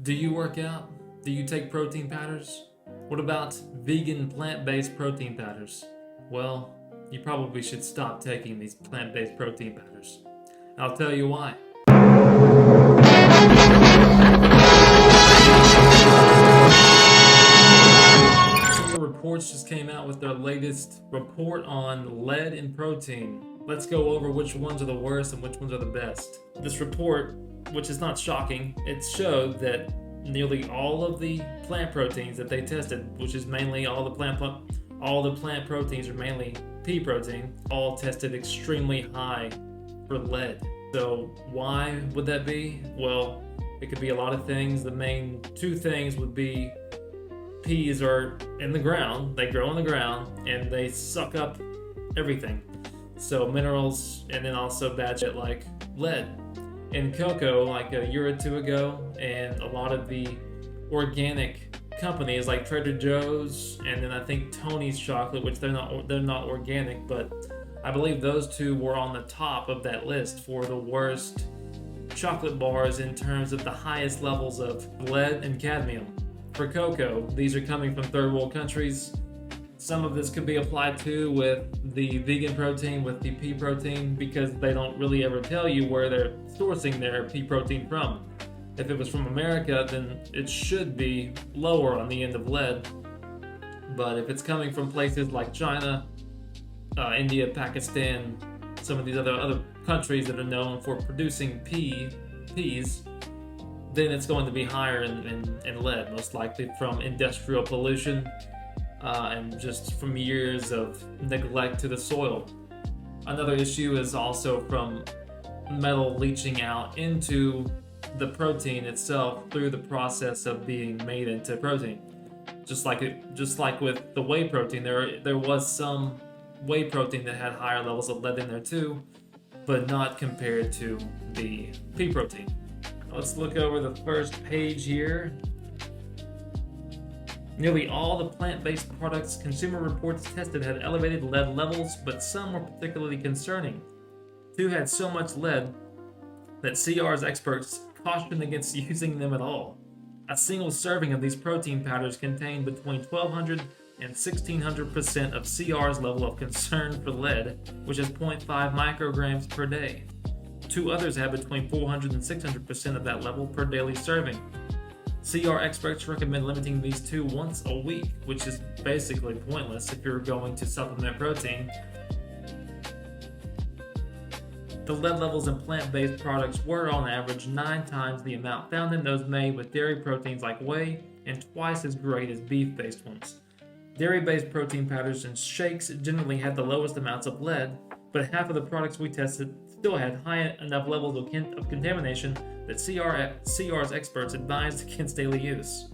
Do you work out? Do you take protein powders? What about vegan plant-based protein powders? Well, you probably should stop taking these plant-based protein powders. I'll tell you why. Consumer Reports just came out with their latest report on lead in protein. Let's go over which ones are the worst and which ones are the best. This report, which is not shocking, it showed that nearly all of the plant proteins that they tested, which is mainly all the plant proteins are mainly pea protein, all tested extremely high for lead. So why would that be? Well, it could be a lot of things. The main two things would be peas are in the ground, they grow in the ground, and they suck up everything. So minerals, and then also bad shit like lead. In cocoa, like a year or two ago, and a lot of the organic companies like Trader Joe's, and then I think Tony's Chocolate, which they're not organic, but I believe those two were on the top of that list for the worst chocolate bars in terms of the highest levels of lead and cadmium. For cocoa, these are coming from third world countries. Some of this could be applied to with the vegan protein, with the pea protein, because they don't really ever tell you where they're sourcing their pea protein from. If it was from America, then it should be lower on the end of lead. But if it's coming from places like China, India, Pakistan, some of these other countries that are known for producing peas, then it's going to be higher in lead, most likely from industrial pollution and just from years of neglect to the soil. Another issue is also from metal leaching out into the protein itself through the process of being made into protein. Just like with the whey protein, there was some whey protein that had higher levels of lead in there too, but not compared to the pea protein. Let's look over the first page here. Nearly all the plant-based products Consumer Reports tested had elevated lead levels, but some were particularly concerning. Two had so much lead that CR's experts cautioned against using them at all. A single serving of these protein powders contained between 1,200 and 1,600% of CR's level of concern for lead, which is 0.5 micrograms per day. Two others had between 400 and 600% of that level per daily serving. CR experts recommend limiting these two once a week, which is basically pointless if you're going to supplement protein. The lead levels in plant-based products were on average 9 times the amount found in those made with dairy proteins like whey, and twice as great as beef-based ones. Dairy-based protein powders and shakes generally had the lowest amounts of lead, but half of the products we tested still had high enough levels of contamination that CR's experts advised against daily use.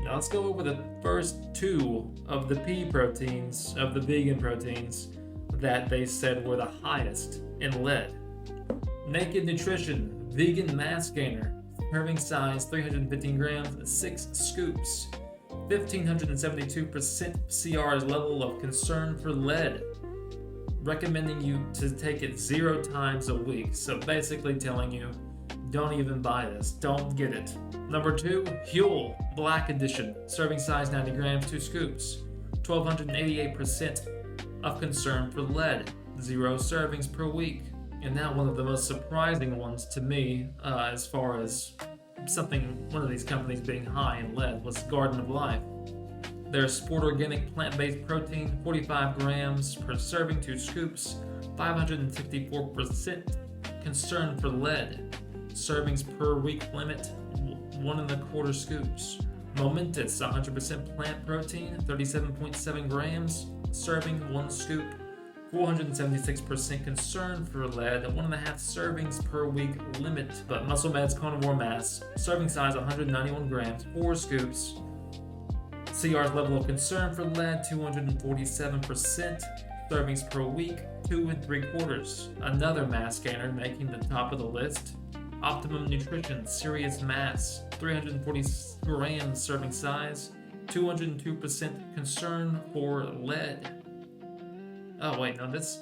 Now let's go over the first two of the pea proteins, of the vegan proteins, that they said were the highest in lead. Naked Nutrition Vegan Mass Gainer, serving size 315 grams, 6 scoops. 1,572% CR's level of concern for lead, recommending you to take it 0 times a week. So basically telling you, don't even buy this, don't get it. Number 2, Huel Black Edition, serving size 90 grams, 2 scoops. 1,288% of concern for lead, 0 servings per week. And now one of the most surprising ones to me, as far as one of these companies being high in lead, was Garden of Life. Their Sport Organic plant-based protein, 45 grams per serving, 2 scoops, 554% concern for lead. Servings per week limit, 1¼ scoops. Momentous 100% plant protein, 37.7 grams, serving, 1 scoop. 476% concern for lead, 1½ servings per week limit. But Muscle Med's Carnivore Mass, serving size 191 grams, 4 scoops. CR's level of concern for lead, 247%. Servings per week, 2¾ Another mass gainer making the top of the list, Optimum Nutrition Serious Mass, 340 grams serving size, 202% concern for lead. Oh wait, no, this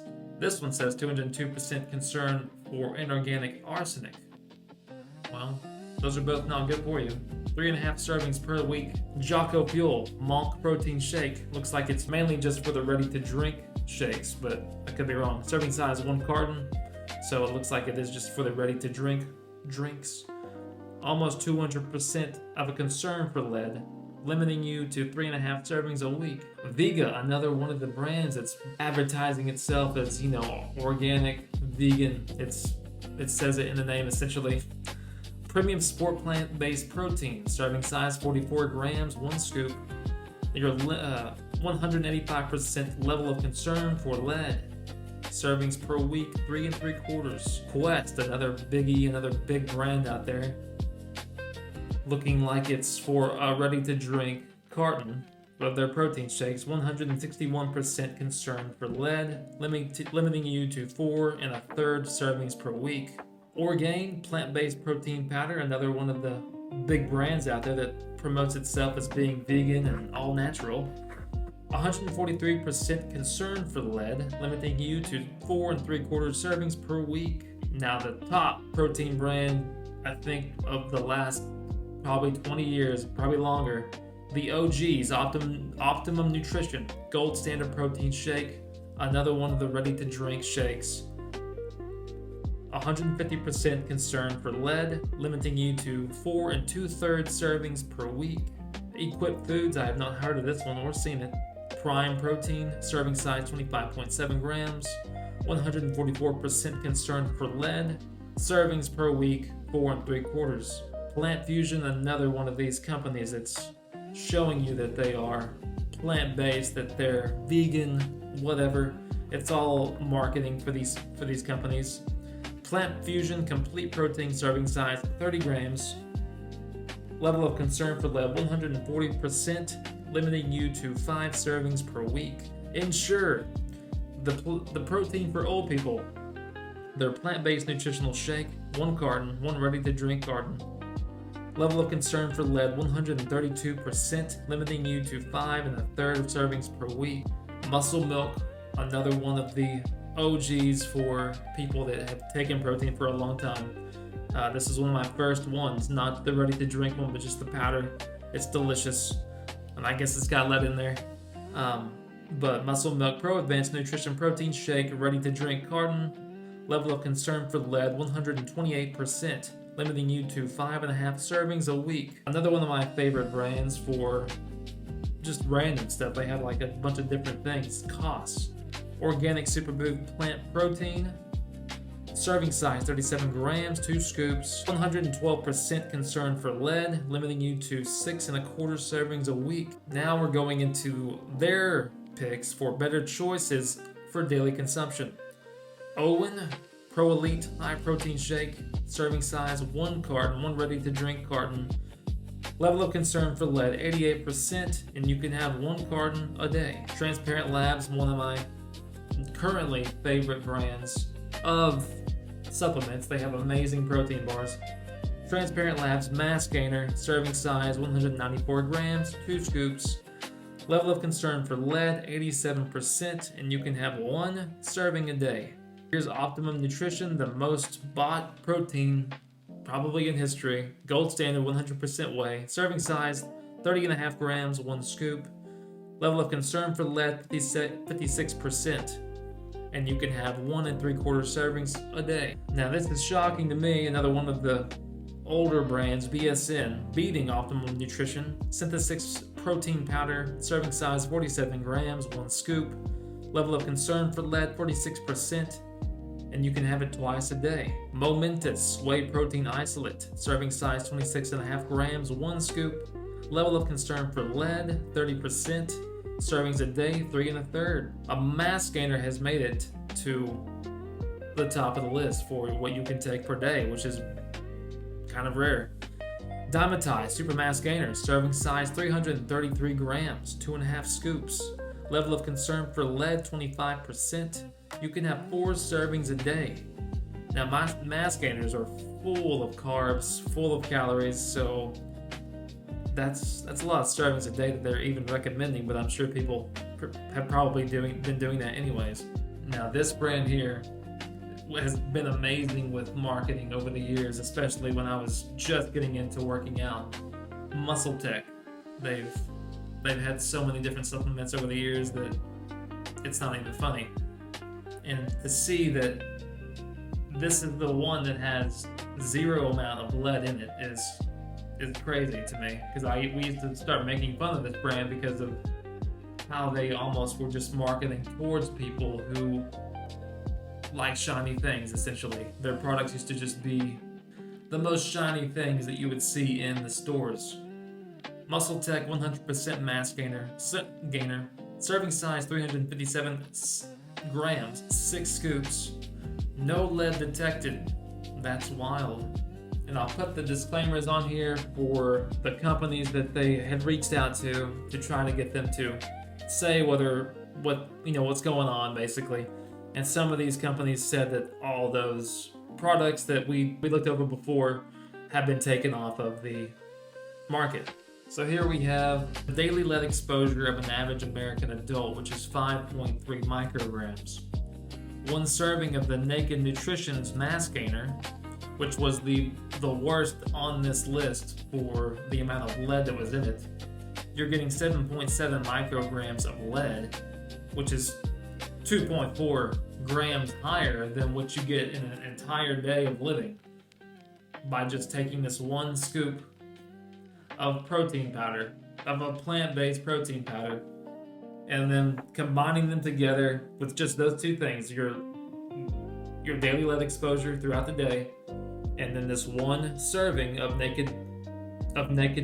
one says 202% concern for inorganic arsenic. Well, Those are both not good for you. 3.5 servings per week. Jocko Fuel Monk Protein Shake. Looks like it's mainly just for the ready-to-drink shakes, but I could be wrong. Serving size 1 carton, so it looks like it is just for the ready-to-drink drinks. Almost 200% of a concern for lead, limiting you to 3.5 servings a week. Vega, another one of the brands that's advertising itself as, organic, vegan. It says it in the name essentially. Premium sport plant-based protein, serving size 44 grams, 1 scoop. Your 185% level of concern for lead. Servings per week, 3 3/4. Quest, another biggie, another big brand out there. Looking like it's for a ready-to-drink carton of their protein shakes. 161% concern for lead, limiting you to 4 1/3 servings per week. Orgain plant-based protein powder, another one of the big brands out there that promotes itself as being vegan and all natural. 143% concern for lead, limiting you to 4 3/4 servings per week. Now the top protein brand, I think, of the last probably 20 years, probably longer, the OGs, Optimum Nutrition Gold Standard Protein Shake, another one of the ready-to-drink shakes. 150% concern for lead, limiting you to 4 2/3 servings per week. Equip Foods, I have not heard of this one or seen it. Prime Protein, serving size 25.7 grams, 144% concern for lead, servings per week, 4 3/4. Plant Fusion, another one of these companies that's showing you that they are plant-based, that they're vegan, whatever. It's all marketing for these companies. Plant Fusion Complete Protein, serving size 30 grams. Level of concern for lead 140%, limiting you to 5 servings per week. Ensure, the protein for old people. Their plant-based nutritional shake, 1 carton, 1 ready-to-drink carton. Level of concern for lead 132%, limiting you to 5 1/3 servings per week. Muscle Milk, another one of the OGs for people that have taken protein for a long time. This is one of my first ones, not the ready-to-drink one, but just the powder. It's delicious, and I guess it's got lead in there. But Muscle Milk Pro Advanced Nutrition Protein Shake, ready-to-drink carton. Level of concern for lead 128%, limiting you to 5 1/2 servings a week. Another one of my favorite brands for just random stuff. They have like a bunch of different things. Costs. Organic Superfood Plant Protein, serving size 37 grams, 2 scoops. 112% concern for lead, limiting you to 6 1/4 servings a week. Now we're going into their picks for better choices for daily consumption. Owen Pro Elite High Protein Shake, serving size 1 carton, 1 ready-to-drink carton. Level of concern for lead 88%, and you can have 1 carton a day. Transparent Labs, one of my currently favorite brands of supplements. They have amazing protein bars. Transparent Labs Mass Gainer, serving size 194 grams, 2 scoops. Level of concern for lead 87%, and you can have 1 serving a day. Here's Optimum Nutrition, the most bought protein probably in history. Gold standard 100% whey. Serving size 30.5 grams, 1 scoop. Level of concern for lead 56%. And you can have 1 3/4 servings a day. Now this is shocking to me. Another one of the older brands, BSN, beating Optimum Nutrition. Synthesis Protein Powder, serving size 47 grams, 1 scoop. Level of concern for lead 46%. And you can have it twice a day. Momentous Whey Protein Isolate, serving size 26.5 grams, 1 scoop. Level of concern for lead 30%. Servings a day, 3 1/3. A Mass Gainer has made it to the top of the list for what you can take per day, which is kind of rare. Dymatize Super Mass Gainer, serving size 333 grams, 2.5 scoops. Level of concern for lead 25%. You can have 4 servings a day. Now my Mass Gainers are full of carbs, full of calories, so that's a lot of servings a day that they're even recommending, but I'm sure people have probably been doing that anyways. Now this brand here, has been amazing with marketing over the years, especially when I was just getting into working out. Muscle Tech. They've had so many different supplements over the years that it's not even funny. And to see that this is the one that has zero amount of lead in it is crazy to me, because we used to start making fun of this brand because of how they almost were just marketing towards people who like shiny things. Essentially, their products used to just be the most shiny things that you would see in the stores. Muscle Tech 100% mass gainer, serving size 357 grams, 6 scoops, no lead detected. That's wild. And I'll put the disclaimers on here for the companies that they had reached out to try to get them to say what's going on, basically. And some of these companies said that all those products that we looked over before have been taken off of the market. So here we have the daily lead exposure of an average American adult, which is 5.3 micrograms. One serving of the Naked Nutrition's Mass Gainer, which was the worst on this list for the amount of lead that was in it, you're getting 7.7 micrograms of lead, which is 2.4 grams higher than what you get in an entire day of living by just taking this one scoop of protein powder, of a plant-based protein powder, and then combining them together with just those two things, your daily lead exposure throughout the day, and then this one serving of Naked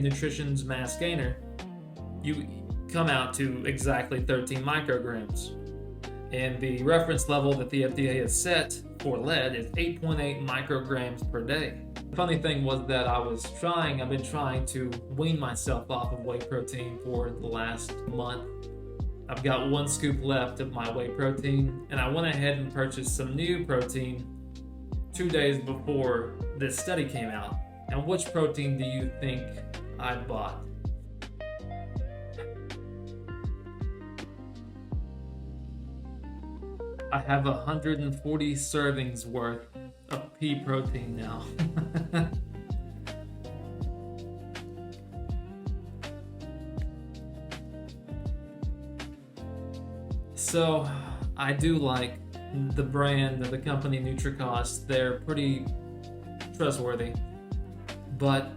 Nutrition's Mass Gainer, you come out to exactly 13 micrograms. And the reference level that the FDA has set for lead is 8.8 micrograms per day. The funny thing was that I've been trying to wean myself off of whey protein for the last month. I've got 1 scoop left of my whey protein, and I went ahead and purchased some new protein 2 days before this study came out. And which protein do you think I bought? I have 140 servings worth of pea protein now. So I do like the brand of the company Nutricost. They're pretty trustworthy, but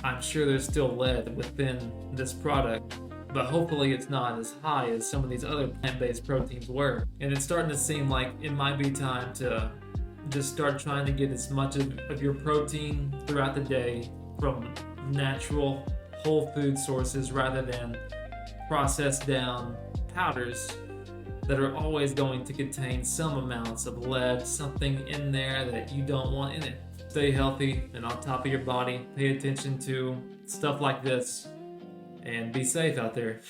I'm sure there's still lead within this product. But hopefully it's not as high as some of these other plant-based proteins were. And it's starting to seem like it might be time to just start trying to get as much of your protein throughout the day from natural, whole food sources rather than processed down powders that are always going to contain some amounts of lead, something in there that you don't want in it. Stay healthy and on top of your body. Pay attention to stuff like this. And be safe out there.